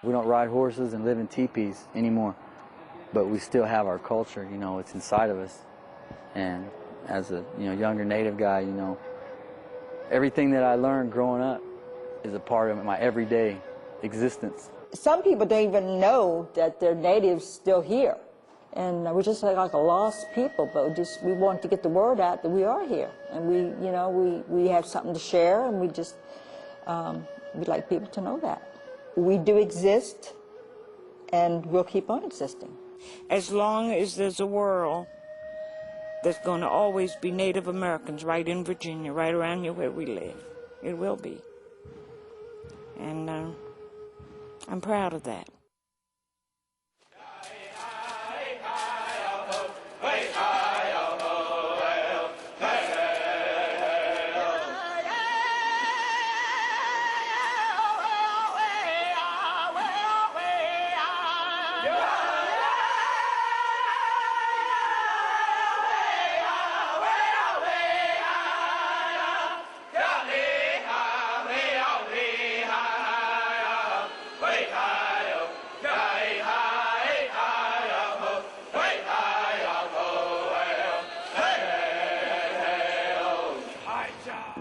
We don't ride horses and live in teepees anymore, but we still have our culture, you know, it's inside of us. And as a younger Native guy, everything that I learned growing up is a part of my everyday existence. Some people don't even know that they're natives still here. And we're just like a lost people, but we want to get the word out that we are here. And we have something to share, and we'd like people to know that. We do exist, and we'll keep on existing. As long as there's a world, there's going to always be Native Americans right in Virginia, right around here where we live. It will be. And I'm proud of that.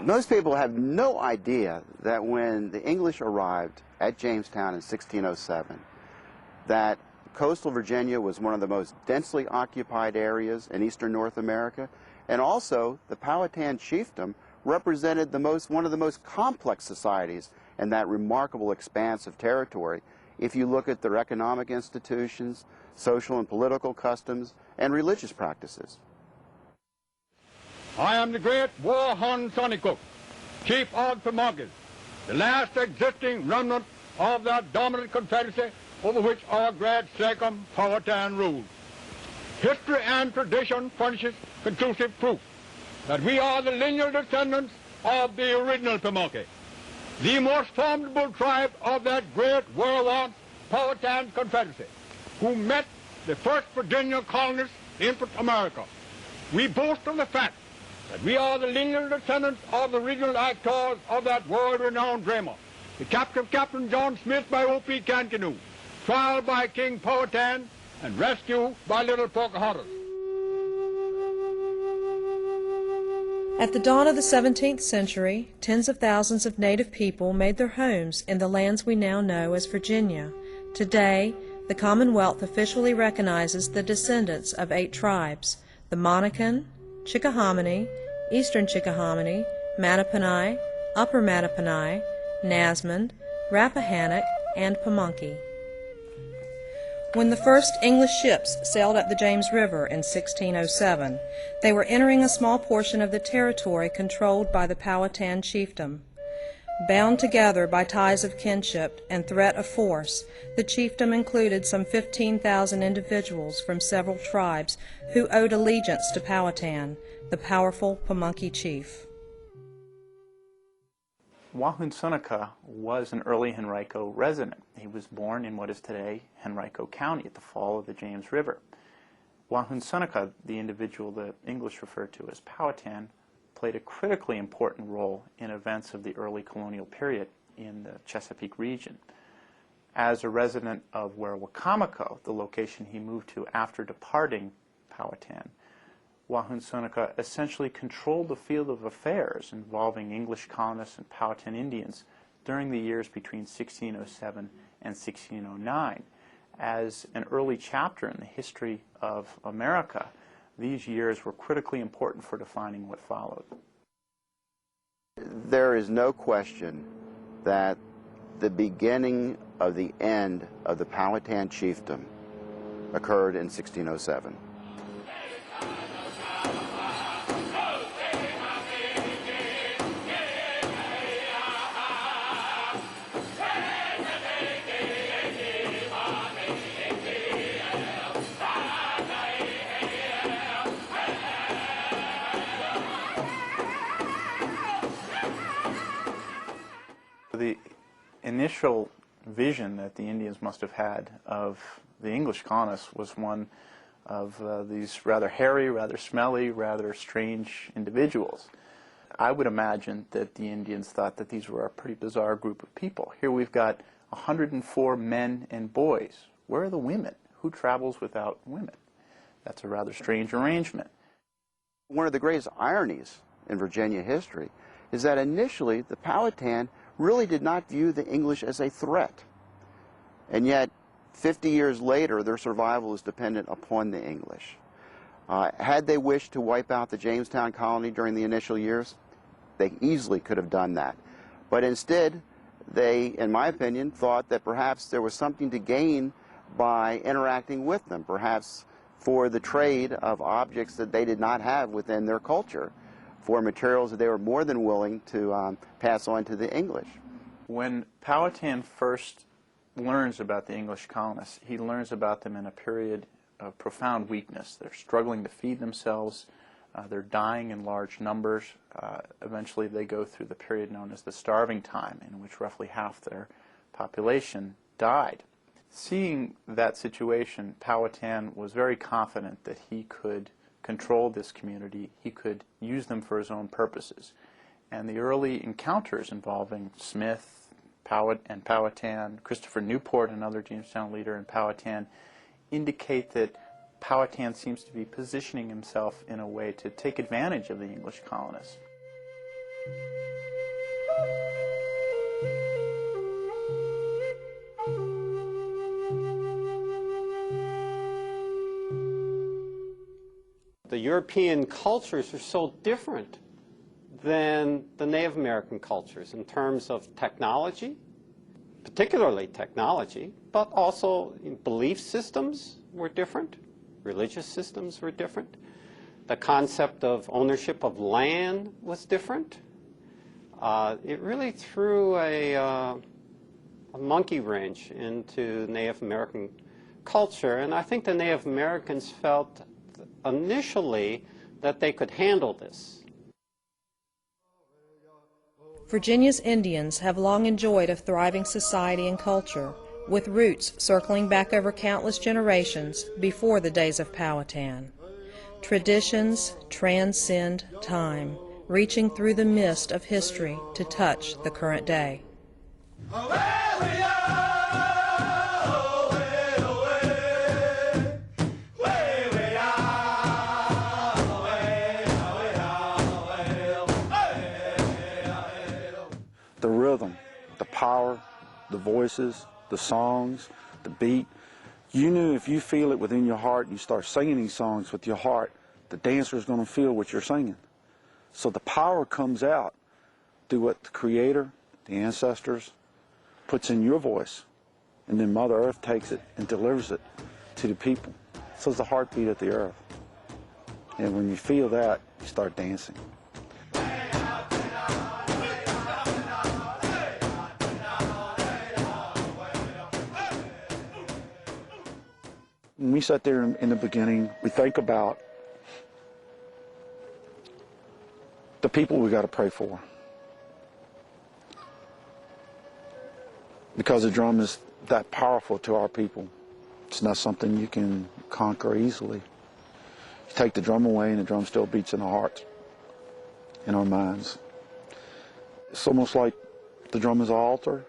Most people have no idea that when the English arrived at Jamestown in 1607, that coastal Virginia was one of the most densely occupied areas in eastern North America, and also the Powhatan chiefdom represented one of the most complex societies in that remarkable expanse of territory if you look at their economic institutions, social and political customs, and religious practices. I am the great war horn Sonnycook, chief of the Pamunkey, the last existing remnant of that dominant confederacy over which our great Sachem Powhatan ruled. History and tradition furnishes conclusive proof that we are the lineal descendants of the original Pamunkey, the most formidable tribe of that great world-war Powhatan confederacy, who met the first Virginia colonists in America. We boast of the fact that we are the lineal descendants of the original actors of that world-renowned drama, the capture of Captain John Smith by O.P. Canoe, trial by King Powhatan, and rescue by Little Pocahontas. At the dawn of the 17th century, tens of thousands of native people made their homes in the lands we now know as Virginia. Today, the Commonwealth officially recognizes the descendants of 8 tribes: the Monacan, Chickahominy, Eastern Chickahominy, Mattaponi, Upper Mattaponi, Nasmond, Rappahannock, and Pamunkey. When the first English ships sailed up the James River in 1607, they were entering a small portion of the territory controlled by the Powhatan chiefdom. Bound together by ties of kinship and threat of force, the chiefdom included some 15,000 individuals from several tribes who owed allegiance to Powhatan, the powerful Pamunkey chief. Wahun Seneca was an early Henrico resident. He was born in what is today Henrico County at the fall of the James River. Wahun Seneca, the individual the English refer to as Powhatan, played a critically important role in events of the early colonial period in the Chesapeake region. As a resident of Werowocomoco, the location he moved to after departing Powhatan, Wahun Seneca essentially controlled the field of affairs involving English colonists and Powhatan Indians during the years between 1607 and 1609. As an early chapter in the history of America, these years were critically important for defining what followed. There is no question that the beginning of the end of the Powhatan chiefdom occurred in 1607. The initial vision that the Indians must have had of the English colonists was one of these rather hairy, rather smelly, rather strange individuals. I would imagine that the Indians thought that these were a pretty bizarre group of people. Here we've got 104 men and boys. Where are the women? Who travels without women? That's a rather strange arrangement. One of the greatest ironies in Virginia history is that initially the Powhatan really did not view the English as a threat. And yet, 50 years later, their survival is dependent upon the English. Had they wished to wipe out the Jamestown colony during the initial years, they easily could have done that. But instead, they, in my opinion, thought that perhaps there was something to gain by interacting with them, perhaps for the trade of objects that they did not have within their culture, for materials that they were more than willing to pass on to the English. When Powhatan first learns about the English colonists, he learns about them in a period of profound weakness. They're struggling to feed themselves. They're dying in large numbers. Eventually they go through the period known as the starving time, in which roughly half their population died. Seeing that situation, Powhatan was very confident that he could control this community. He could use them for his own purposes. And the early encounters involving Smith and Powhatan, Christopher Newport, another Jamestown leader, and Powhatan, indicate that Powhatan seems to be positioning himself in a way to take advantage of the English colonists. The European cultures are so different than the Native American cultures in terms of technology, particularly technology, but also belief systems were different, religious systems were different. The concept of ownership of land was different. It really threw a monkey wrench into Native American culture, and I think the Native Americans felt initially that they could handle this. Virginia's Indians have long enjoyed a thriving society and culture, with roots circling back over countless generations before the days of Powhatan. Traditions transcend time, reaching through the mist of history to touch the current day. The rhythm, the power, the voices, the songs, the beat. You knew if you feel it within your heart and you start singing these songs with your heart, the dancer is going to feel what you're singing. So the power comes out through what the Creator, the ancestors, puts in your voice. And then Mother Earth takes it and delivers it to the people. So it's the heartbeat of the earth. And when you feel that, you start dancing. When we sat there in the beginning, we think about the people we got to pray for. Because the drum is that powerful to our people. It's not something you can conquer easily. You take the drum away and the drum still beats in our hearts, in our minds. It's almost like the drum is an altar.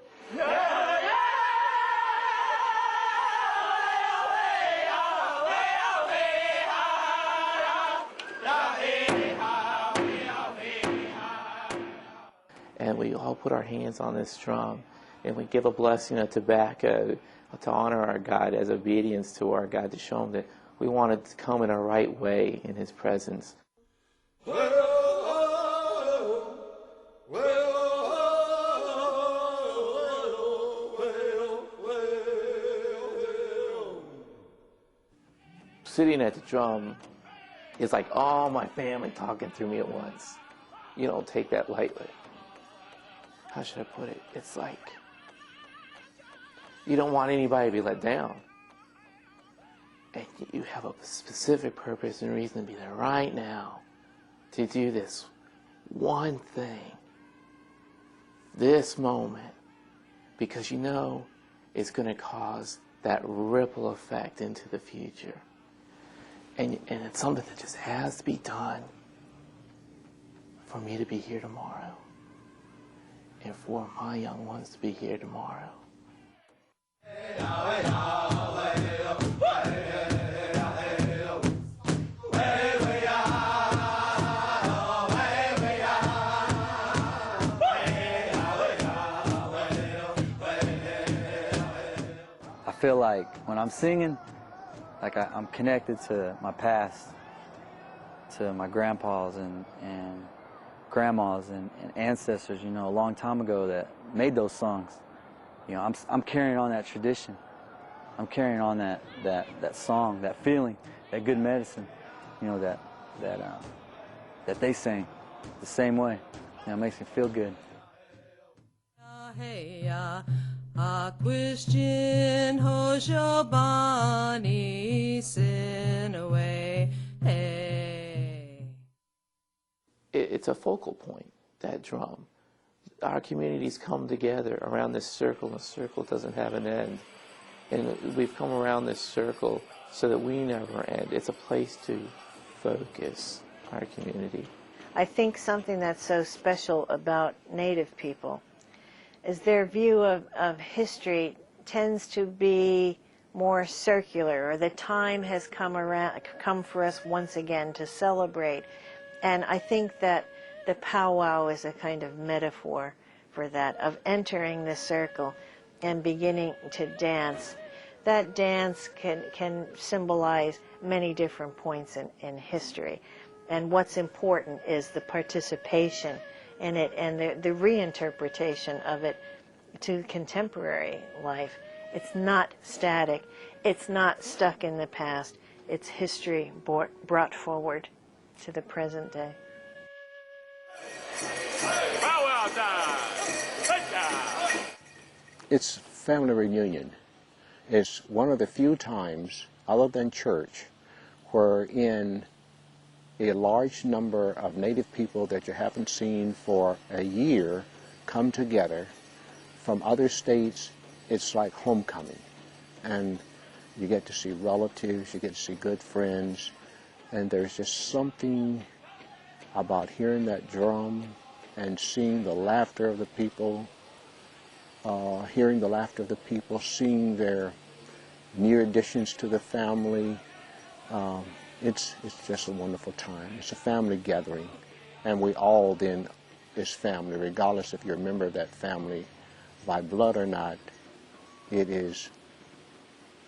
And we all put our hands on this drum, and we give a blessing, a tobacco, to honor our God as obedience to our God, to show Him that we wanted to come in a right way in His presence. Sitting at the drum is like all my family talking through me at once. You don't take that lightly. How should I put it? It's like you don't want anybody to be let down. And you have a specific purpose and reason to be there right now to do this one thing, this moment, because you know it's going to cause that ripple effect into the future. And it's something that just has to be done for me to be here tomorrow. And for my young ones to be here tomorrow. I feel like when I'm singing, like I'm connected to my past, to my grandpas and grandmas and ancestors, you know, a long time ago that made those songs. You know, I'm carrying on that tradition. I'm carrying on that song, that feeling, that good medicine, you know, that they sang the same way. You know, it makes me feel good. It's a focal point, that drum. Our communities come together around this circle, and the circle doesn't have an end. And we've come around this circle so that we never end. It's a place to focus our community. I think something that's so special about Native people is their view of history tends to be more circular, or the time has come for us once again to celebrate. And I think that the powwow is a kind of metaphor for that, of entering the circle and beginning to dance. That dance can symbolize many different points in history. And what's important is the participation in it and the reinterpretation of it to contemporary life. It's not static. It's not stuck in the past. It's history brought forward to the present day. It's family reunion. It's one of the few times, other than church, wherein a large number of Native people that you haven't seen for a year come together. From other states, it's like homecoming. And you get to see relatives, you get to see good friends, and there's just something about hearing that drum and seeing the laughter of the people, hearing the laughter of the people, seeing their new additions to the family. It's just a wonderful time. It's a family gathering, and we all then is family, regardless if you're a member of that family by blood or not. It is,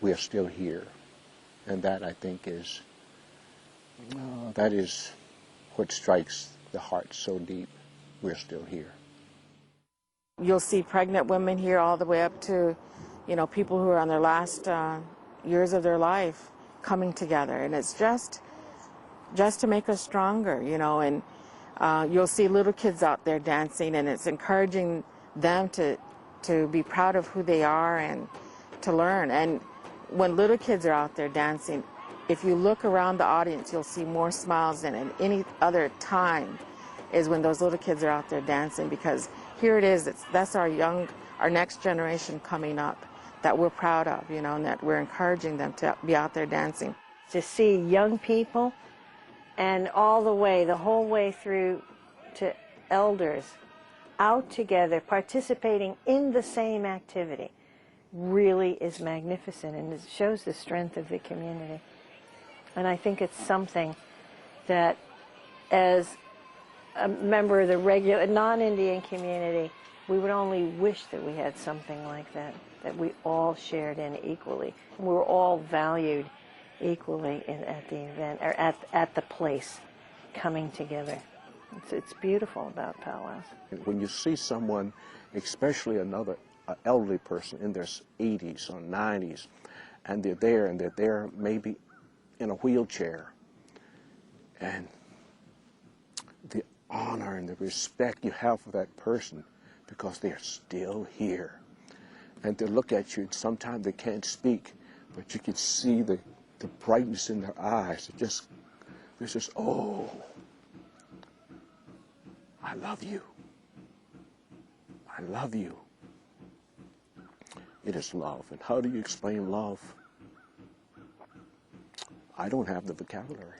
we are still here, and that I think is that is what strikes the heart so deep. We're still here. You'll see pregnant women here all the way up to, you know, people who are on their last years of their life coming together, and it's just to make us stronger, you know. And you'll see little kids out there dancing, and it's encouraging them to be proud of who they are and to learn. And when little kids are out there dancing, if you look around the audience, you'll see more smiles than at any other time is when those little kids are out there dancing, because here it is, that's our next generation coming up that we're proud of, you know, and that we're encouraging them to be out there dancing. To see young people and all the whole way through to elders out together participating in the same activity really is magnificent, and it shows the strength of the community. And I think it's something that, as a member of the regular non-Indian community, we would only wish that we had something like that, that we all shared in equally, and we were all valued equally at the event, or at the place, coming together. It's beautiful about powwows. When you see someone, especially another elderly person in their 80s or 90s, and they're there maybe in a wheelchair, and the honor and the respect you have for that person because they're still here. And they look at you, and sometimes they can't speak, but you can see the brightness in their eyes. There's just, oh, I love you. I love you. It is love. And how do you explain love? I don't have the vocabulary.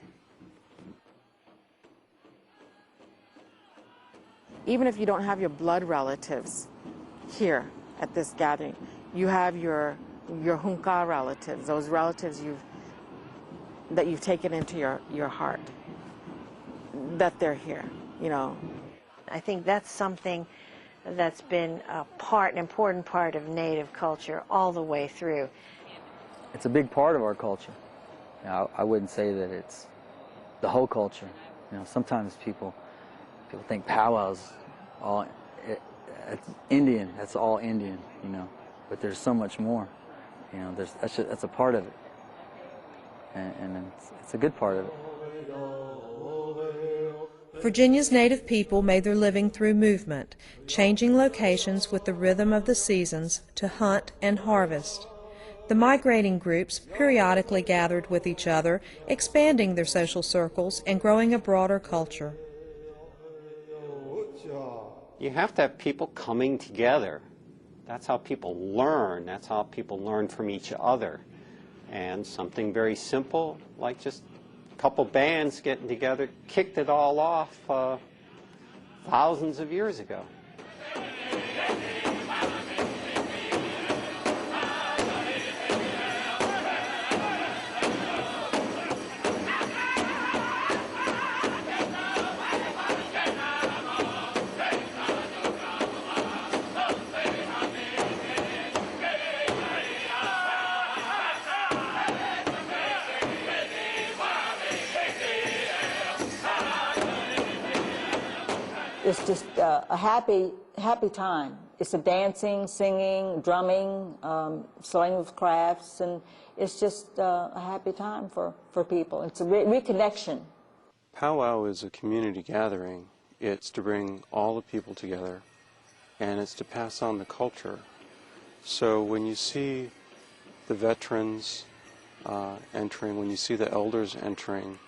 Even if you don't have your blood relatives here at this gathering, you have your your hunka relatives, those relatives that you've taken into your heart, that they're here, you know. I think that's something that's been an important part of Native culture all the way through. It's a big part of our culture. You know, I wouldn't say that it's the whole culture. You know, sometimes people think powwows it's Indian. That's all Indian. You know, but there's so much more. You know, that's a part of it, and it's a good part of it. Virginia's native people made their living through movement, changing locations with the rhythm of the seasons to hunt and harvest. The migrating groups periodically gathered with each other, expanding their social circles and growing a broader culture. You have to have people coming together. That's how people learn. That's how people learn from each other. And something very simple, like just a couple bands getting together, kicked it all off thousands of years ago. It's just a happy time. It's a dancing, singing, drumming, sewing with crafts, and it's just a happy time for people. It's a reconnection. Powwow is a community gathering. It's to bring all the people together, and it's to pass on the culture. So when you see the veterans entering, when you see the elders entering,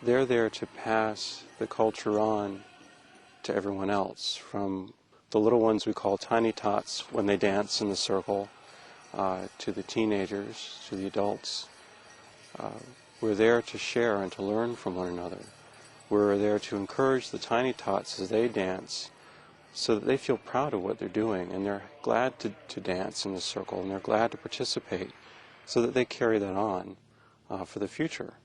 they're there to pass the culture on to everyone else, from the little ones we call tiny tots when they dance in the circle, to the teenagers, to the adults. We're there to share and to learn from one another. We're there to encourage the tiny tots as they dance so that they feel proud of what they're doing, and they're glad to dance in the circle, and they're glad to participate so that they carry that on for the future.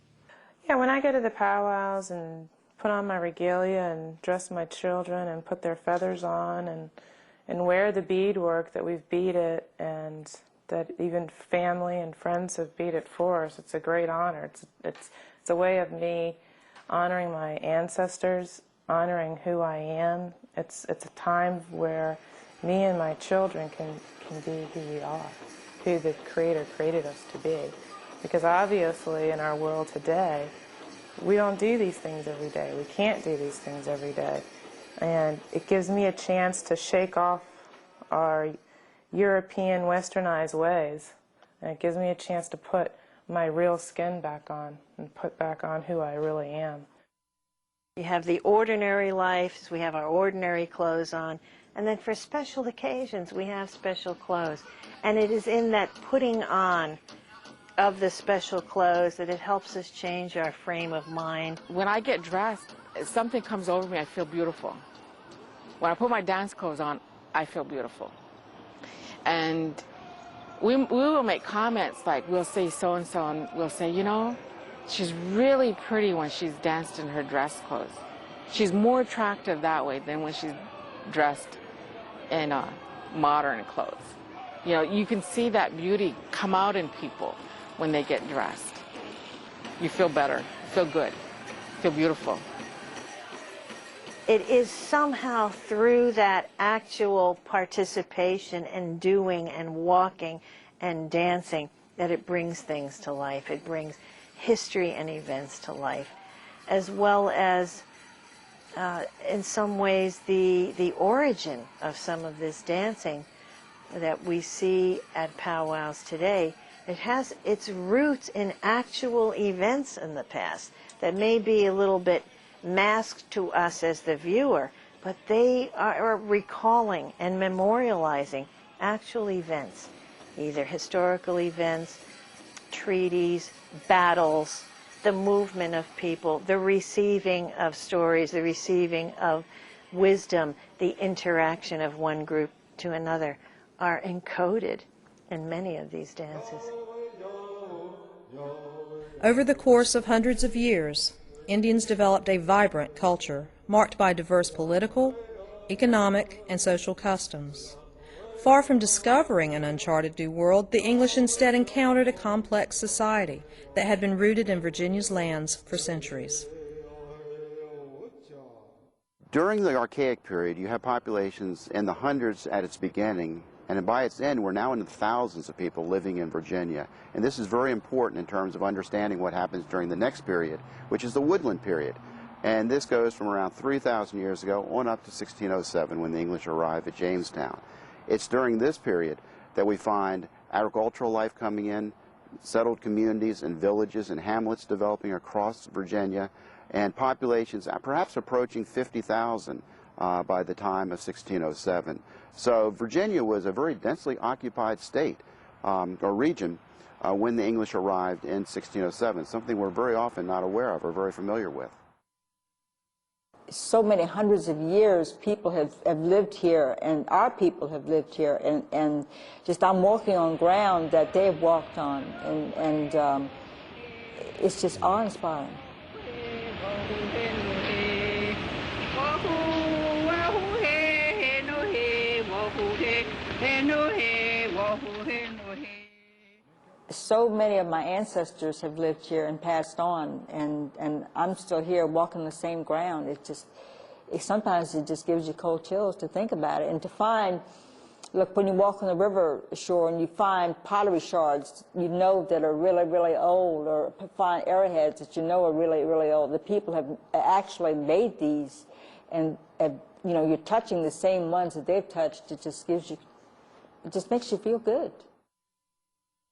Yeah, when I go to the powwows and put on my regalia and dress my children and put their feathers on and wear the beadwork that we've beaded and that even family and friends have beaded for us, it's a great honor. It's a way of me honoring my ancestors, honoring who I am. It's a time where me and my children can be who we are, who the Creator created us to be. Because obviously in our world today, we don't do these things every day. We can't do these things every day. And it gives me a chance to shake off our European westernized ways. And it gives me a chance to put my real skin back on and put back on who I really am. We have the ordinary lives, we have our ordinary clothes on, and then for special occasions we have special clothes. And it is in that putting on of the special clothes that it helps us change our frame of mind. When I get dressed, something comes over me, I feel beautiful. When I put my dance clothes on, I feel beautiful. And we will make comments like, we'll say so-and-so, and we'll say, you know, she's really pretty when she's danced in her dress clothes. She's more attractive that way than when she's dressed in modern clothes. You know, you can see that beauty come out in people when they get dressed. You feel better, feel good, feel beautiful. It is somehow through that actual participation and doing and walking and dancing that it brings things to life. It brings history and events to life, as well as in some ways the origin of some of this dancing that we see at powwows today. It has its roots in actual events in the past that may be a little bit masked to us as the viewer, but they are recalling and memorializing actual events, either historical events, treaties, battles, the movement of people, the receiving of stories, the receiving of wisdom, the interaction of one group to another are encoded in many of these dances. Over the course of hundreds of years, Indians developed a vibrant culture marked by diverse political, economic, and social customs. Far from discovering an uncharted new world, the English instead encountered a complex society that had been rooted in Virginia's lands for centuries. During the Archaic period, you have populations in the hundreds at its beginning, and by its end, we're now in the thousands of people living in Virginia. And this is very important in terms of understanding what happens during the next period, which is the Woodland period. And this goes from around 3,000 years ago on up to 1607 when the English arrive at Jamestown. It's during this period that we find agricultural life coming in, settled communities and villages and hamlets developing across Virginia, and populations perhaps approaching 50,000 by the time of 1607. So Virginia was a very densely occupied state or region when the English arrived in 1607, something we're very often not aware of or very familiar with. So many hundreds of years people have lived here, and our people have lived here, and just I'm walking on ground that they've walked on, and it's just awe-inspiring. So many of my ancestors have lived here and passed on, and I'm still here walking the same ground. Sometimes it just gives you cold chills to think about it, and to find, look, when you walk on the river shore and you find pottery shards you know that are really, really old, or find arrowheads that you know are really, really old. The people have actually made these, and you know, you're touching the same ones that they've touched. It just gives you, it just makes you feel good.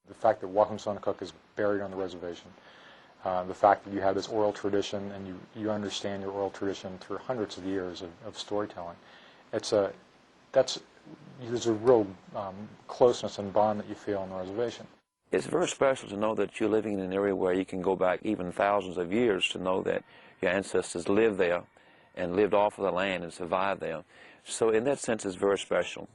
The fact that Wahunsonacook is buried on the reservation, the fact that you have this oral tradition and you understand your oral tradition through hundreds of years of storytelling, there's a real closeness and bond that you feel on the reservation. It's very special to know that you're living in an area where you can go back even thousands of years to know that your ancestors lived there and lived off of the land and survived there. So in that sense, it's very special.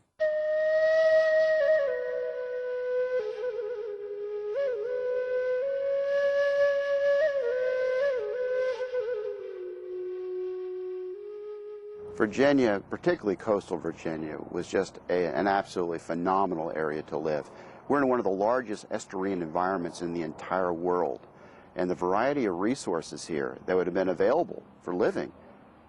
Virginia, particularly coastal Virginia, was just an absolutely phenomenal area to live. We're in one of the largest estuarine environments in the entire world, and the variety of resources here that would have been available for living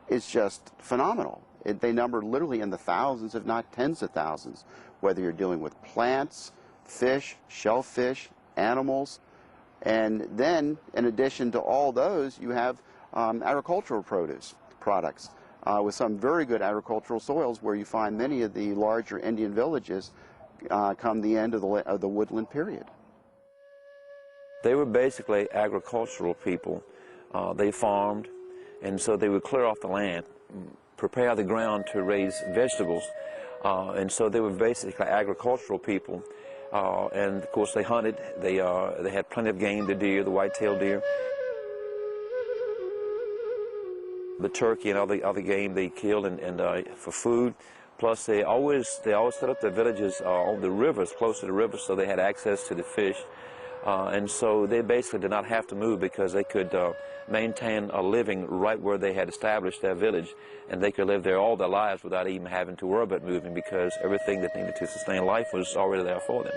is just phenomenal. They number literally in the thousands, if not tens of thousands, whether you're dealing with plants, fish, shellfish, animals, and then, in addition to all those, you have agricultural products. With some very good agricultural soils where you find many of the larger Indian villages come the end of the woodland period. They were basically agricultural people. They farmed, and so they would clear off the land, prepare the ground to raise vegetables, and so they were basically agricultural people. And of course they hunted. They had plenty of game, the deer, the white-tailed deer. The turkey and other game they killed and for food. Plus they always set up their villages on the rivers, close to the rivers, so they had access to the fish. And so they basically did not have to move because they could maintain a living right where they had established their village, and they could live there all their lives without even having to worry about moving because everything that needed to sustain life was already there for them.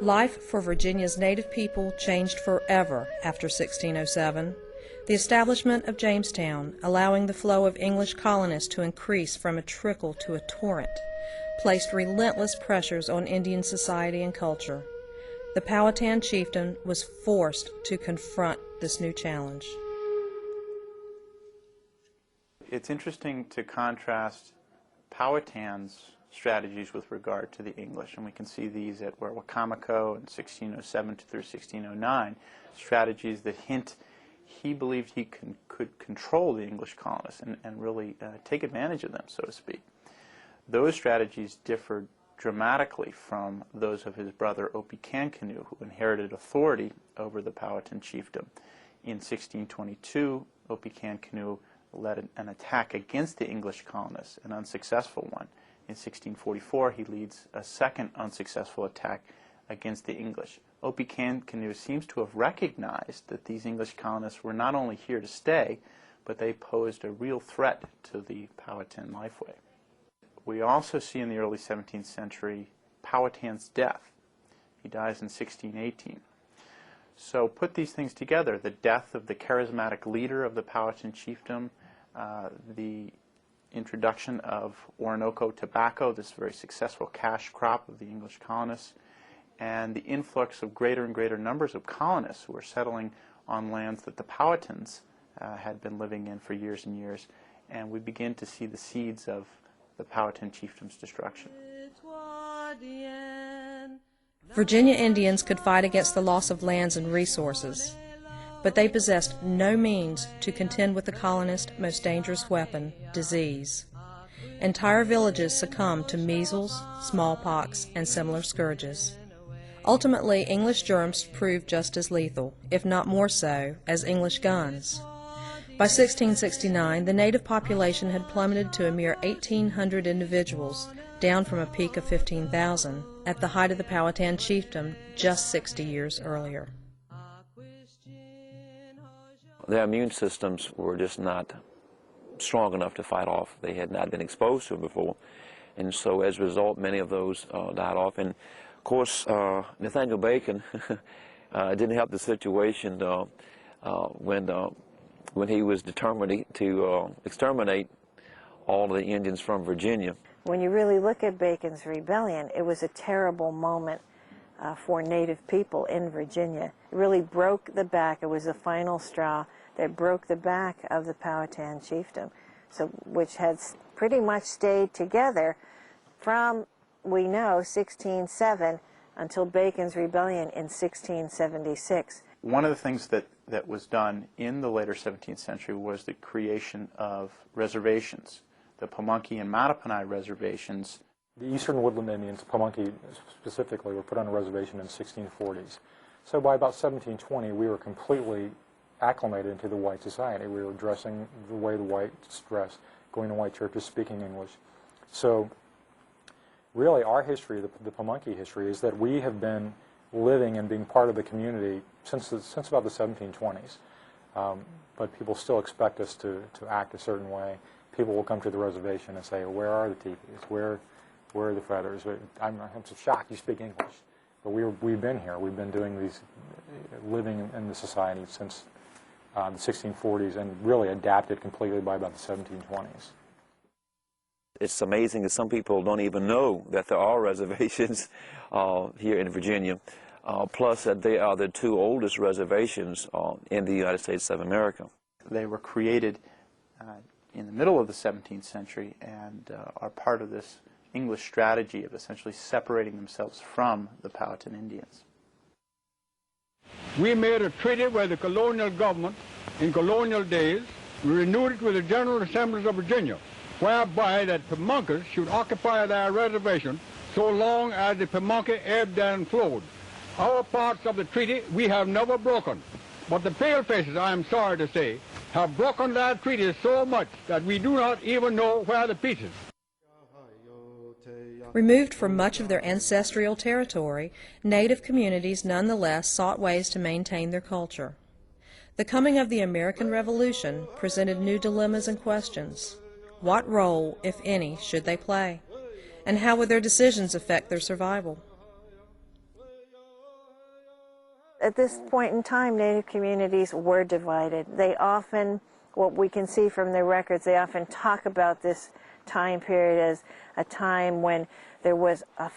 Life for Virginia's native people changed forever after 1607. The establishment of Jamestown, allowing the flow of English colonists to increase from a trickle to a torrent, placed relentless pressures on Indian society and culture. The Powhatan chieftain was forced to confront this new challenge. It's interesting to contrast Powhatan's strategies with regard to the English, and we can see these at Wacomico in 1607 through 1609, strategies that hint he believed he could control the English colonists and really take advantage of them, so to speak. Those strategies differed dramatically from those of his brother Opechancanough, who inherited authority over the Powhatan chiefdom. In 1622, Opechancanough led an attack against the English colonists, an unsuccessful one. In 1644, he leads a second unsuccessful attack against the English. Opie Canoe seems to have recognized that these English colonists were not only here to stay, but they posed a real threat to the Powhatan lifeway. We also see in the early 17th century Powhatan's death. He dies in 1618. So put these things together, the death of the charismatic leader of the Powhatan chiefdom, the introduction of Orinoco tobacco, this very successful cash crop of the English colonists, and the influx of greater and greater numbers of colonists who were settling on lands that the Powhatans had been living in for years and years, and we begin to see the seeds of the Powhatan chiefdom's destruction. Virginia Indians could fight against the loss of lands and resources, but they possessed no means to contend with the colonists' most dangerous weapon, disease. Entire villages succumbed to measles, smallpox, and similar scourges. Ultimately, English germs proved just as lethal, if not more so, as English guns. By 1669, the native population had plummeted to a mere 1,800 individuals, down from a peak of 15,000 at the height of the Powhatan chiefdom just 60 years earlier. Their immune systems were just not strong enough to fight off. They had not been exposed to it before, and so as a result, many of those died off. And of course, Nathaniel Bacon didn't help the situation when he was determined to exterminate all the Indians from Virginia. When you really look at Bacon's rebellion, it was a terrible moment for Native people in Virginia. It really broke the back. It was the final straw that broke the back of the Powhatan chiefdom, which had pretty much stayed together from, we know, 1607 until Bacon's rebellion in 1676. One of the things that was done in the later 17th century was the creation of reservations. The Pamunkey and Mattaponi reservations. The Eastern Woodland Indians, Pamunkey specifically, were put on a reservation in the 1640s. So by about 1720, we were completely acclimated into the white society. We were dressing the way the whites dress, going to white churches, speaking English. So really our history, the Pamunkey history, is that we have been living and being part of the community since about the 1720s. But people still expect us to act a certain way. People will come to the reservation and say, where are the teepees? Where are the feathers? I'm so shocked you speak English. But we've been here. We've been doing these, living in the society since the 1640s and really adapted completely by about the 1720s. It's amazing that some people don't even know that there are reservations here in Virginia, plus that they are the two oldest reservations in the United States of America. They were created in the middle of the 17th century and are part of this English strategy of essentially separating themselves from the Powhatan Indians. We made a treaty with the colonial government in colonial days. We renewed it with the General Assemblies of Virginia, whereby that Pamunkeys should occupy their reservation so long as the Pamunkey ebbed and flowed. Our parts of the treaty we have never broken, but the palefaces, I am sorry to say, have broken that treaty so much that we do not even know where the pieces. Removed from much of their ancestral territory, Native communities nonetheless sought ways to maintain their culture. The coming of the American Revolution presented new dilemmas and questions. What role, if any, should they play? And how would their decisions affect their survival? At this point in time, Native communities were divided. They often, what we can see from their records, they often talk about this time period as a time when there was a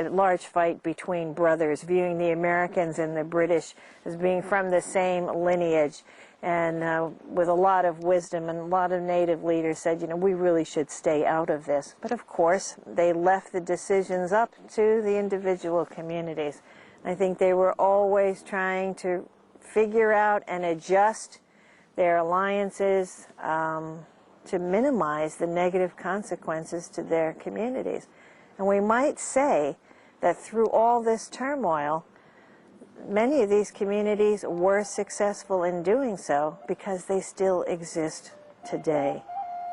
large fight between brothers, viewing the Americans and the British as being from the same lineage. And with a lot of wisdom, and a lot of Native leaders said, we really should stay out of this. But of course, they left the decisions up to the individual communities. I think they were always trying to figure out and adjust their alliances to minimize the negative consequences to their communities. And we might say that through all this turmoil, many of these communities were successful in doing so because they still exist today.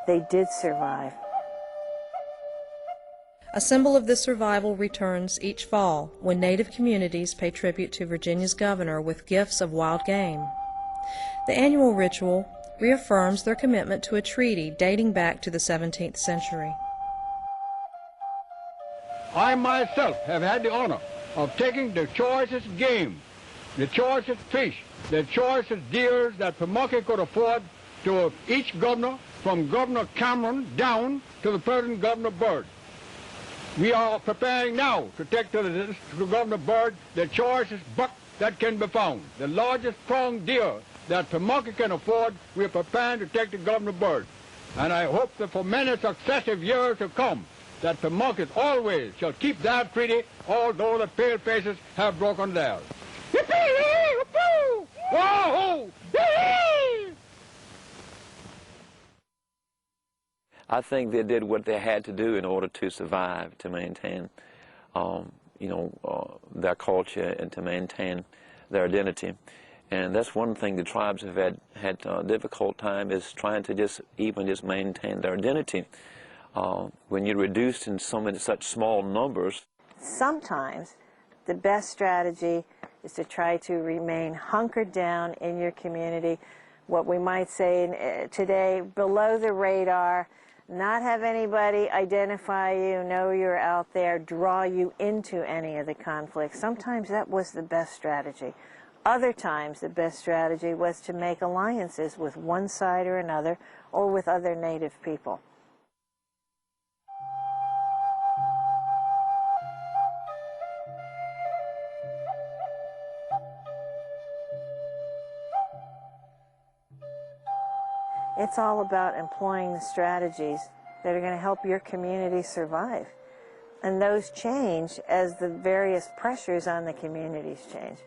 They did survive. A symbol of this survival returns each fall when Native communities pay tribute to Virginia's governor with gifts of wild game. The annual ritual reaffirms their commitment to a treaty dating back to the 17th century. I myself have had the honor of taking the choicest game, the choicest fish, the choicest deers that Pamunkey could afford to each governor, from Governor Cameron down to the present Governor Byrd. We are preparing now to take to Governor Byrd the choicest buck that can be found, the largest pronged deer that Pamunkey can afford. We are preparing to take to Governor Byrd. And I hope that for many successive years to come, that Pamunkey always shall keep that treaty, although the pale faces have broken theirs. I think they did what they had to do in order to survive, to maintain, their culture and to maintain their identity. And that's one thing the tribes have had a difficult time, is trying to just maintain their identity. When you're reduced in such small numbers. Sometimes the best strategy is to try to remain hunkered down in your community, what we might say today, below the radar, not have anybody identify you, know you're out there, draw you into any of the conflicts. Sometimes that was the best strategy. Other times the best strategy was to make alliances with one side or another, or with other Native people. It's all about employing the strategies that are going to help your community survive. And those change as the various pressures on the communities change.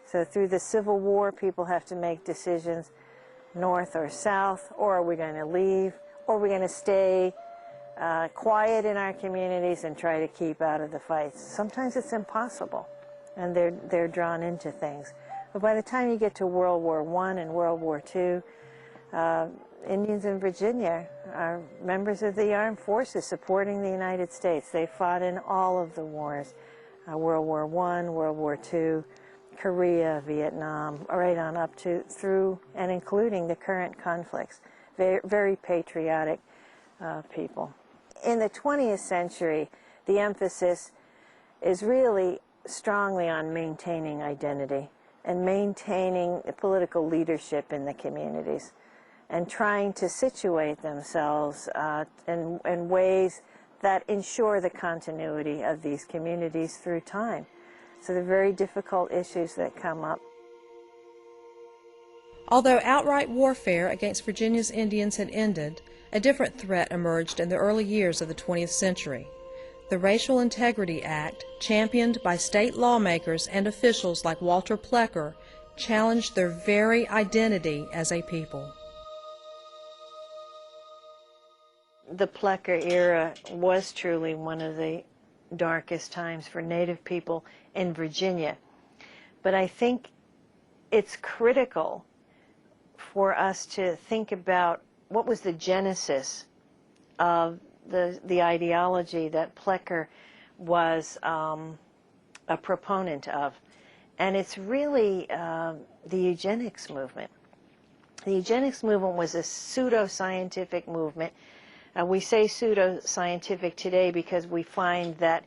So through the Civil War, people have to make decisions, north or south, or are we going to leave, or are we going to stay quiet in our communities and try to keep out of the fights. Sometimes it's impossible, and they're drawn into things. But by the time you get to World War I and World War II, Indians in Virginia are members of the armed forces supporting the United States. They fought in all of the wars, World War I, World War II, Korea, Vietnam, right on up to, through, and including the current conflicts. Very, very patriotic people. In the 20th century, the emphasis is really strongly on maintaining identity and maintaining political leadership in the communities, and trying to situate themselves in ways that ensure the continuity of these communities through time. So they're very difficult issues that come up. Although outright warfare against Virginia's Indians had ended, a different threat emerged in the early years of the 20th century. The Racial Integrity Act, championed by state lawmakers and officials like Walter Plecker, challenged their very identity as a people. The Plecker era was truly one of the darkest times for Native people in Virginia. But I think it's critical for us to think about what was the genesis of the ideology that Plecker was a proponent of. And it's really the eugenics movement. The eugenics movement was a pseudo-scientific movement. We say pseudo-scientific today because we find that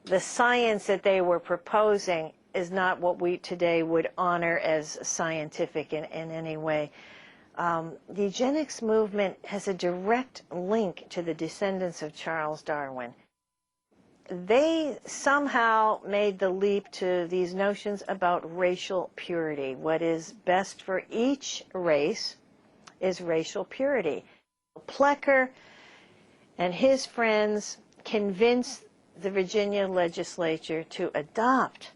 the science that they were proposing is not what we today would honor as scientific in any way. The eugenics movement has a direct link to the descendants of Charles Darwin. They somehow made the leap to these notions about racial purity. What is best for each race is racial purity. Plecker and his friends convinced the Virginia legislature to adopt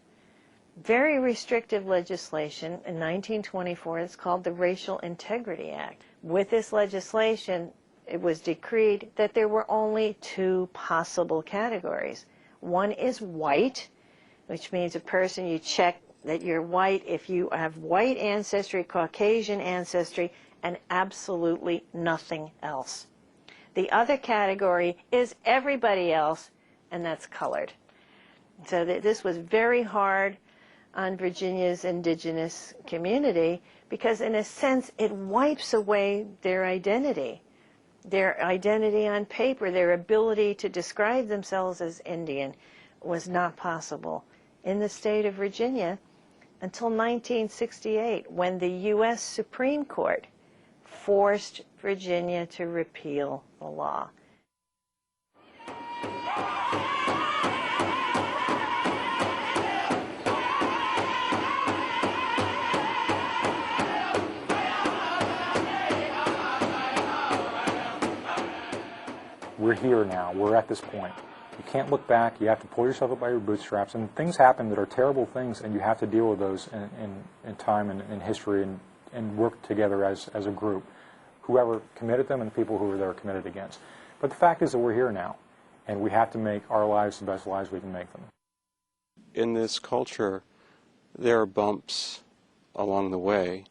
very restrictive legislation in 1924. It's called the Racial Integrity Act. With this legislation, it was decreed that there were only two possible categories. One is white, which means a person, you check that you're white if you have white ancestry, Caucasian ancestry, and absolutely nothing else. The other category is everybody else, and that's colored. So this was very hard on Virginia's indigenous community because, in a sense, it wipes away their identity on paper, their ability to describe themselves as Indian was not possible in the state of Virginia until 1968, when the U.S. Supreme Court forced Virginia to repeal the law. We're here now. We're at this point. You can't look back. You have to pull yourself up by your bootstraps. And things happen that are terrible things, and you have to deal with those in time and in history and work together as a group. Whoever committed them and the people who they were committed against. But the fact is that we're here now, and we have to make our lives the best lives we can make them. In this culture, there are bumps along the way.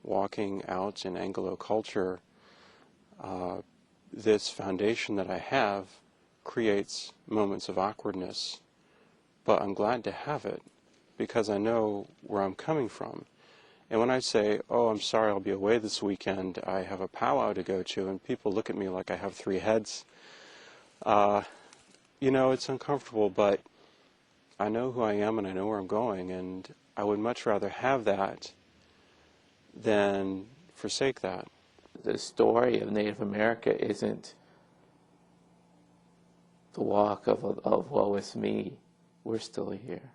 Walking out in Anglo culture, this foundation that I have creates moments of awkwardness, but I'm glad to have it because I know where I'm coming from. And when I say, oh, I'm sorry, I'll be away this weekend, I have a powwow to go to, and people look at me like I have 3 heads, you know, it's uncomfortable, but I know who I am and I know where I'm going, and I would much rather have that than forsake that. The story of Native America isn't the walk of woe is me. We're still here.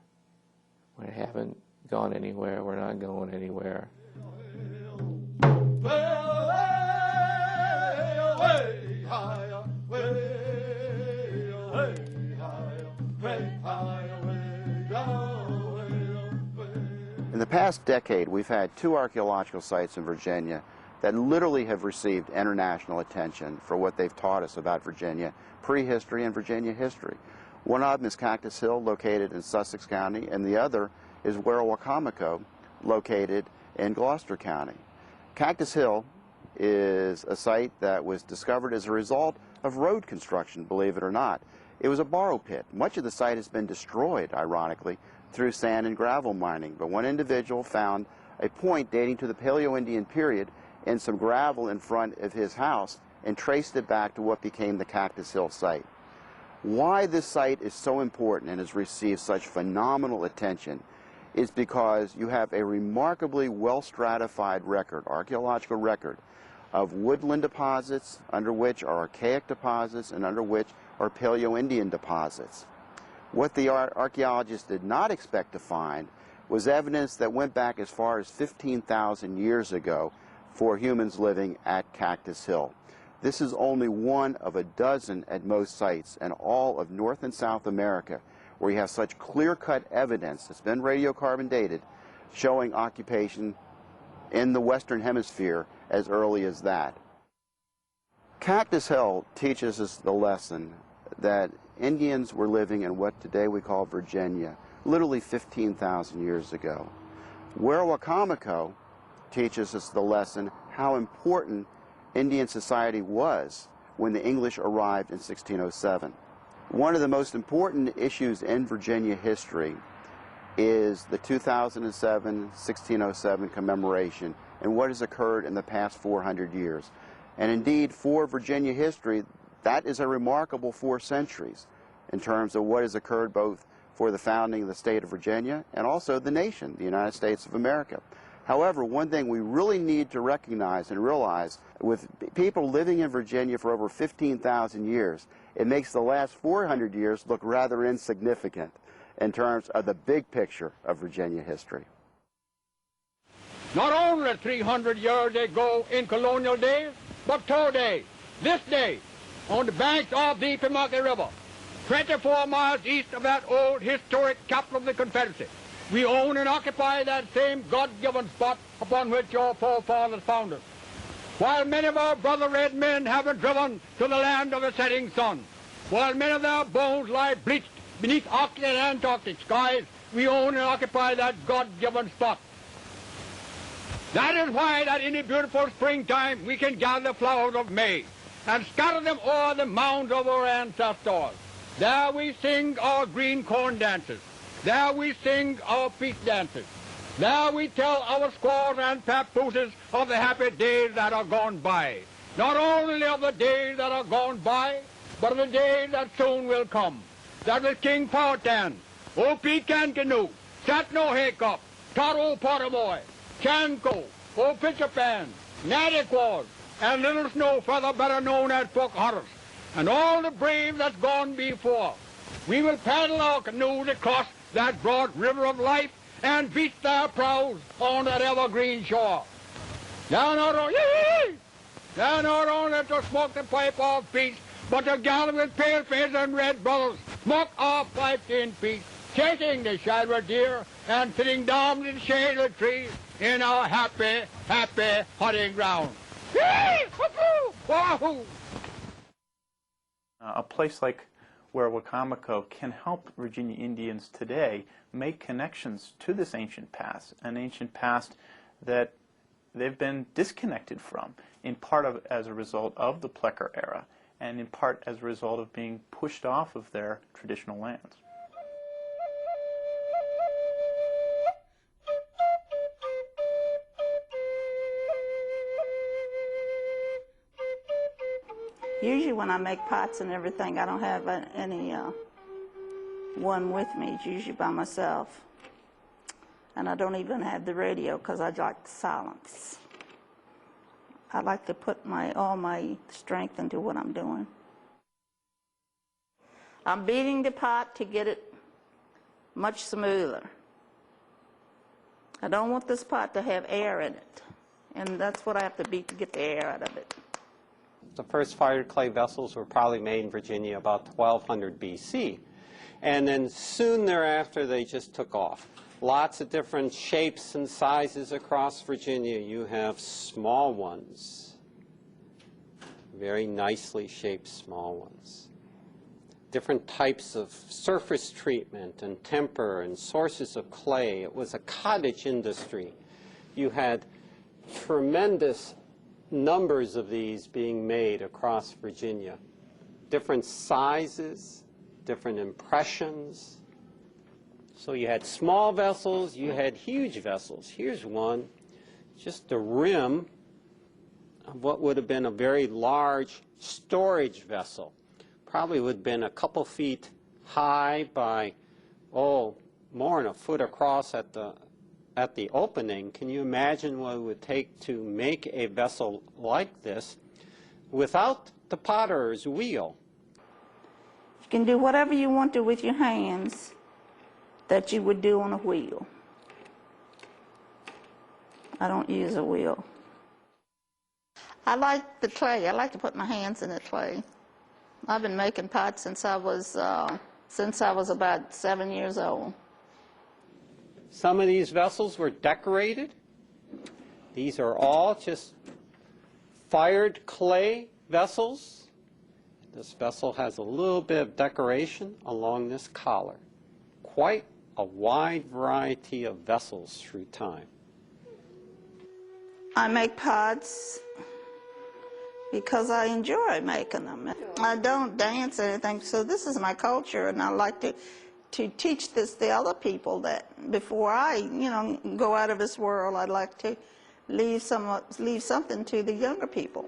We haven't gone anywhere. We're not going anywhere. In the past decade, we've had 2 archaeological sites in Virginia that literally have received international attention for what they've taught us about Virginia, prehistory and Virginia history. One of them is Cactus Hill, located in Sussex County, and the other is Werowocomoco, located in Gloucester County. Cactus Hill is a site that was discovered as a result of road construction, believe it or not. It was a borrow pit. Much of the site has been destroyed, ironically, through sand and gravel mining, but one individual found a point dating to the Paleo-Indian period and some gravel in front of his house and traced it back to what became the Cactus Hill site. Why this site is so important and has received such phenomenal attention is because you have a remarkably well-stratified record, archaeological record, of woodland deposits, under which are archaic deposits, and under which are Paleo-Indian deposits. What the archaeologists did not expect to find was evidence that went back as far as 15,000 years ago for humans living at Cactus Hill. This is only one of a dozen at most sites in all of North and South America where you have such clear-cut evidence that's been radiocarbon dated showing occupation in the Western Hemisphere as early as that. Cactus Hill teaches us the lesson that Indians were living in what today we call Virginia, literally 15,000 years ago. Werowocomoco teaches us the lesson how important Indian society was when the English arrived in 1607. One of the most important issues in Virginia history is the 2007-1607 commemoration and what has occurred in the past 400 years. And indeed, for Virginia history, that is a remarkable 4 centuries in terms of what has occurred both for the founding of the state of Virginia and also the nation, the United States of America. However, one thing we really need to recognize and realize, with people living in Virginia for over 15,000 years, it makes the last 400 years look rather insignificant in terms of the big picture of Virginia history. Not only 300 years ago in colonial days, but today, this day, on the banks of the Pamunkey River, 24 miles east of that old historic capital of the Confederacy, we own and occupy that same God-given spot upon which your forefathers founded. While many of our brother red men have been driven to the land of the setting sun, while many of their bones lie bleached beneath Arctic and Antarctic skies, we own and occupy that God-given spot. That is why that in the beautiful springtime we can gather the flowers of May. and scatter them o'er the mounds of our ancestors. There we sing our green corn dances. There we sing our peace dances. There we tell our squaws and papooses of the happy days that are gone by. Not only of the days that are gone by, but of the days that soon will come. That was King Powhatan, old Pecan Canoe, Sat No Haycock, Tot Old Potterboy, Chanco, old Pitcher Pan, Natty Quaws, and Little Snow Feather, better known as Pocahontas, and all the brave that's gone before. We will paddle our canoes across that broad river of life and beat their prows on that evergreen shore. Now not only, now not only to smoke the pipe of peace, but to gather with pale faces and red brothers, smoke our pipes in peace, chasing the shadow deer and sitting down in the shade of the trees in our happy, happy hunting ground. A place like where Wacomico can help Virginia Indians today make connections to this ancient past, an ancient past that they've been disconnected from, in part as a result of the Plecker era, and in part as a result of being pushed off of their traditional lands. Usually when I make pots and everything, I don't have any one with me. It's usually by myself. And I don't even have the radio because I like the silence. I like to put all my strength into what I'm doing. I'm beating the pot to get it much smoother. I don't want this pot to have air in it. And that's what I have to beat to get the air out of it. The first fired clay vessels were probably made in Virginia about 1200 BC. And then soon thereafter, they just took off. Lots of different shapes and sizes across Virginia. You have small ones, very nicely shaped small ones. Different types of surface treatment and temper and sources of clay. It was a cottage industry. You had tremendous numbers of these being made across Virginia. Different sizes, different impressions. So you had small vessels, you had huge vessels. Here's one, just the rim of what would have been a very large storage vessel. Probably would have been a couple feet high by, more than a foot across at the opening. Can you imagine what it would take to make a vessel like this without the potter's wheel? You can do whatever you want to with your hands that you would do on a wheel. I don't use a wheel. I like the clay. I like to put my hands in the clay. I've been making pots since I was about 7 years old. Some of these vessels were decorated. These are all just fired clay vessels. This vessel has a little bit of decoration along this collar. Quite a wide variety of vessels through time. I make pots because I enjoy making them. I don't dance or anything, so this is my culture, and I like to teach this to other people, that before I, go out of this world, I'd like to leave something to the younger people.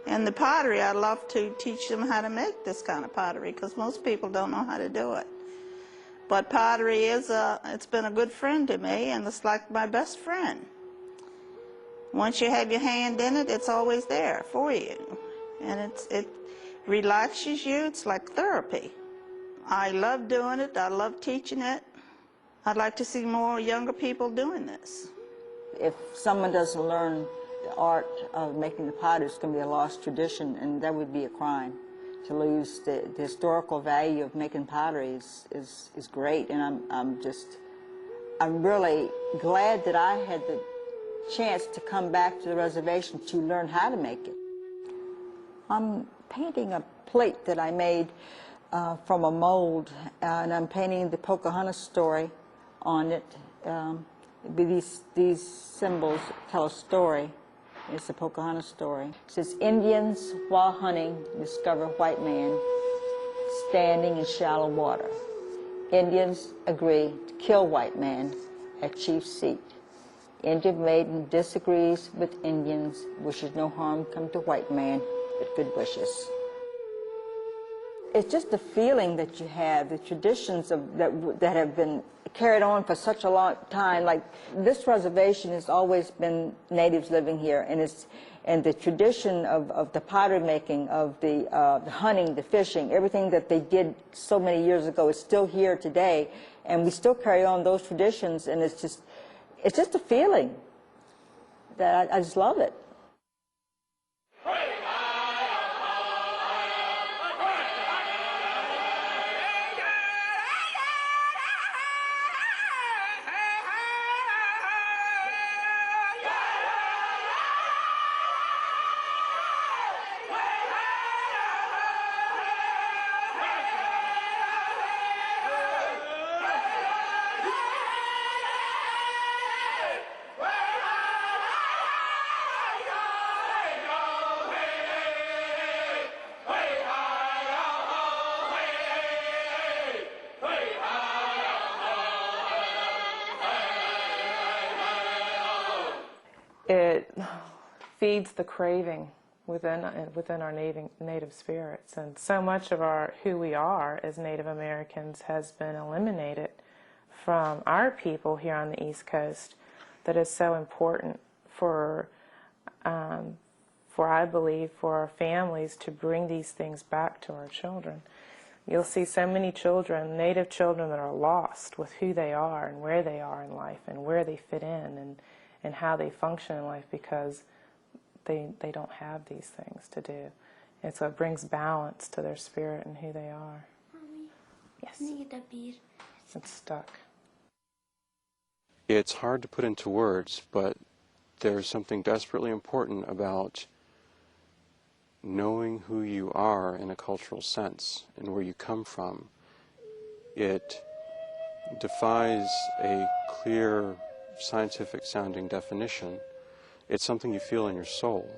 And the pottery, I'd love to teach them how to make this kind of pottery, because most people don't know how to do it. But pottery it's been a good friend to me, and it's like my best friend. Once you have your hand in it, it's always there for you. And it relaxes you. It's like therapy. I love doing it. I love teaching it. I'd like to see more younger people doing this. If someone doesn't learn the art of making the pot, it's going to be a lost tradition, and that would be a crime. To lose the historical value of making pottery is great, and I'm really glad that I had the chance to come back to the reservation to learn how to make it. I'm painting a plate that I made from a mold, and I'm painting the Pocahontas story on it. These symbols tell a story, It's a Pocahontas story. It says, Indians, while hunting, discover white man standing in shallow water. Indians agree to kill white man at chief's seat. Indian maiden disagrees with Indians, wishes no harm come to white man, but good wishes. It's just the feeling that you have, the traditions that have been carried on for such a long time. Like, this reservation has always been natives living here, and the tradition of the pottery making, of the hunting, the fishing, everything that they did so many years ago is still here today, and we still carry on those traditions, and it's just a feeling that I just love it. It feeds the craving within our native spirits, and so much of who we are as Native Americans has been eliminated from our people here on the East Coast. That is so important for I believe, for our families to bring these things back to our children. You'll see so many children, Native children, that are lost with who they are and where they are in life and where they fit in and how they function in life, because they don't have these things to do. And so it brings balance to their spirit and who they are. Yes. It's stuck. It's hard to put into words, but there's something desperately important about knowing who you are in a cultural sense and where you come from. It defies a clear scientific sounding definition. It's something you feel in your soul.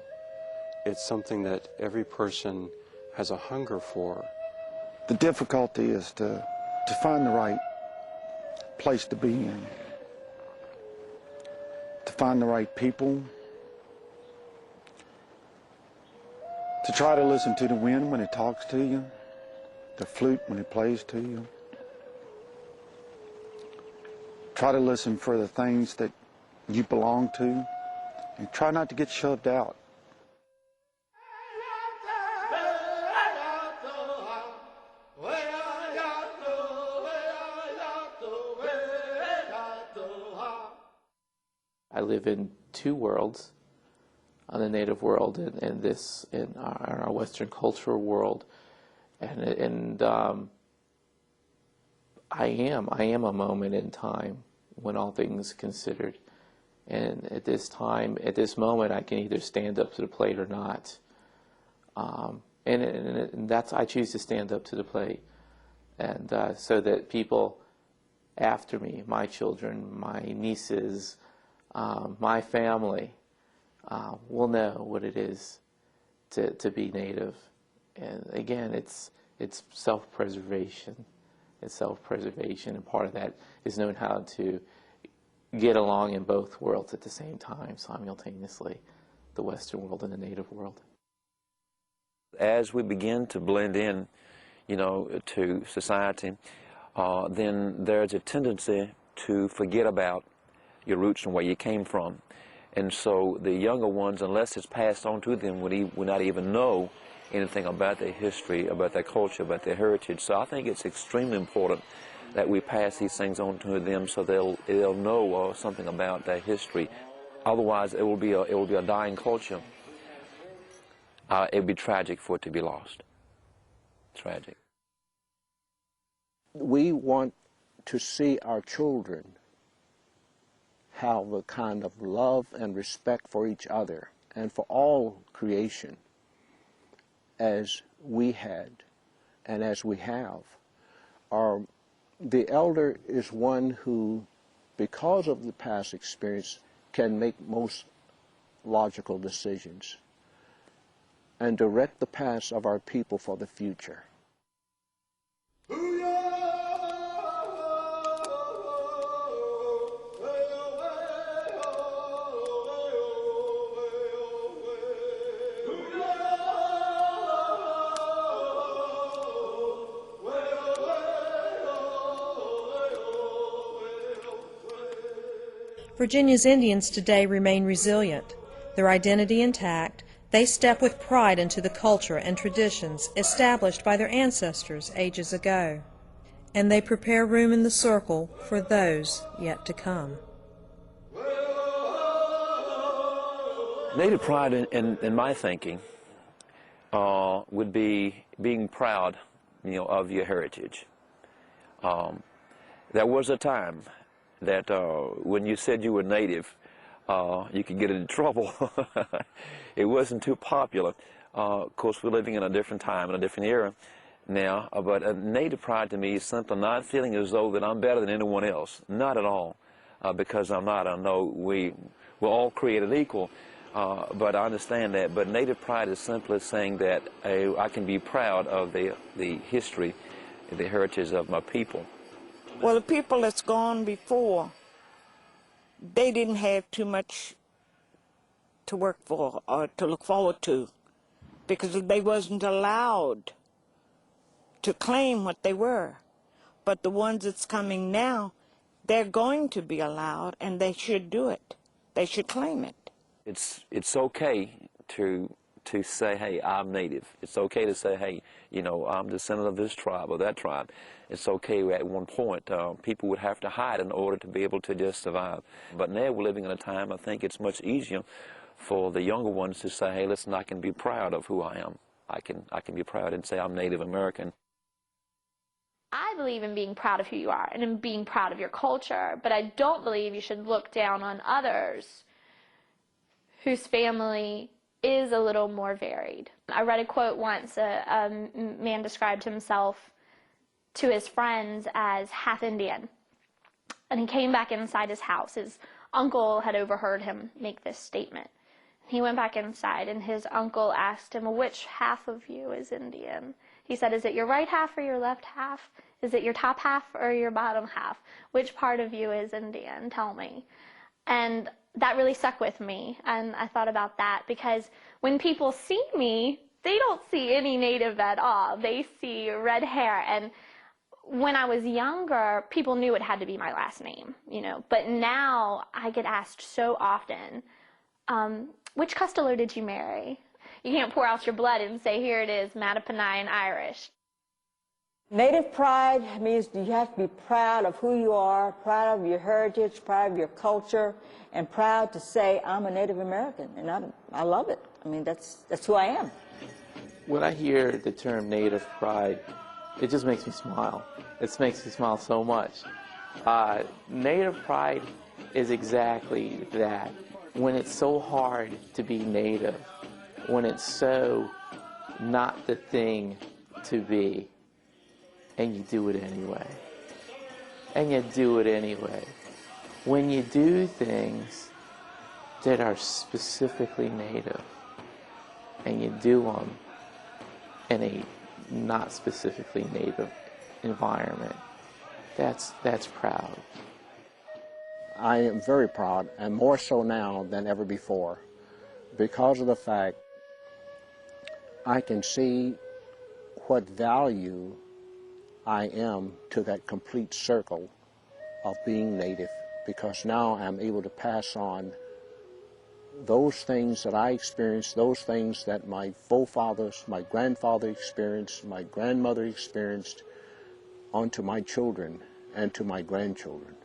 It's something that every person has a hunger for. The difficulty is to find the right place to be in, to find the right people, to try to listen to the wind when it talks to you, the flute when it plays to you. Try to listen for the things that you belong to, and try not to get shoved out. I live in two worlds, on the native world and in our Western cultural world, and I am a moment in time when all things considered, and at this moment, I can either stand up to the plate or not, and that's I choose to stand up to the plate, and so that people after me, my children, my nieces, my family, will know what it is to be Native. And again, it's self-preservation. It's self-preservation, and part of that is knowing how to get along in both worlds at the same time, simultaneously, the Western world and the Native world. As we begin to blend in, to society, then there's a tendency to forget about your roots and where you came from. And so the younger ones, unless it's passed on to them, would not even know anything about their history, about their culture, about their heritage. So I think it's extremely important that we pass these things on to them so they'll know something about their history. Otherwise, it will be a dying culture. It would be tragic for it to be lost. Tragic. We want to see our children have a kind of love and respect for each other and for all creation as we had and as we have. The elder is one who, because of the past experience, can make most logical decisions and direct the paths of our people for the future. Virginia's Indians today remain resilient. Their identity intact, they step with pride into the culture and traditions established by their ancestors ages ago. And they prepare room in the circle for those yet to come. Native pride in my thinking would be being proud, of your heritage. There was a time that when you said you were native, you could get into trouble. It wasn't too popular. Of course, we're living in a different time, in a different era now, but native pride to me is simply not feeling as though that I'm better than anyone else. Not at all, because I'm not. I know we're all created equal, but I understand that. But native pride is simply saying that I can be proud of the history, the heritage of my people. Well, the people that's gone before, they didn't have too much to work for or to look forward to because they wasn't allowed to claim what they were. But the ones that's coming now, they're going to be allowed, and they should do it. They should claim it. It's okay to say, hey, I'm native. It's okay to say, hey, I'm descendant of this tribe or that tribe. It's okay. At one point, people would have to hide in order to be able to just survive. But now we're living in a time, I think it's much easier for the younger ones to say, hey, listen, I can be proud of who I am. I can be proud and say I'm Native American. I believe in being proud of who you are and in being proud of your culture, but I don't believe you should look down on others whose family is a little more varied. I read a quote once. A man described himself to his friends as half Indian, and he came back inside his house. His uncle had overheard him make this statement. He went back inside, and his uncle asked him, which half of you is Indian? He said, is it your right half or your left half? Is it your top half or your bottom half? Which part of you is Indian? Tell me. And that really stuck with me, and I thought about that because when people see me, they don't see any native at all. They see red hair, and when I was younger, people knew it had to be my last name, but now I get asked so often, which Costello did you marry? You can't pour out your blood and say, here it is, Mattaponi Irish. Native pride means you have to be proud of who you are, proud of your heritage, proud of your culture, and proud to say, I'm a Native American, and I love it. I mean, that's who I am. When I hear the term native pride, it just makes me smile. It makes me smile so much. Native pride is exactly that. When it's so hard to be native, when it's so not the thing to be, and you do it anyway. And you do it anyway. When you do things that are specifically native, and you do them in a not specifically native environment, that's proud. I am very proud, and more so now than ever before, because of the fact I can see what value I am to that complete circle of being native, because now I'm able to pass on those things that I experienced, those things that my forefathers, my grandfather experienced, my grandmother experienced, onto my children and to my grandchildren.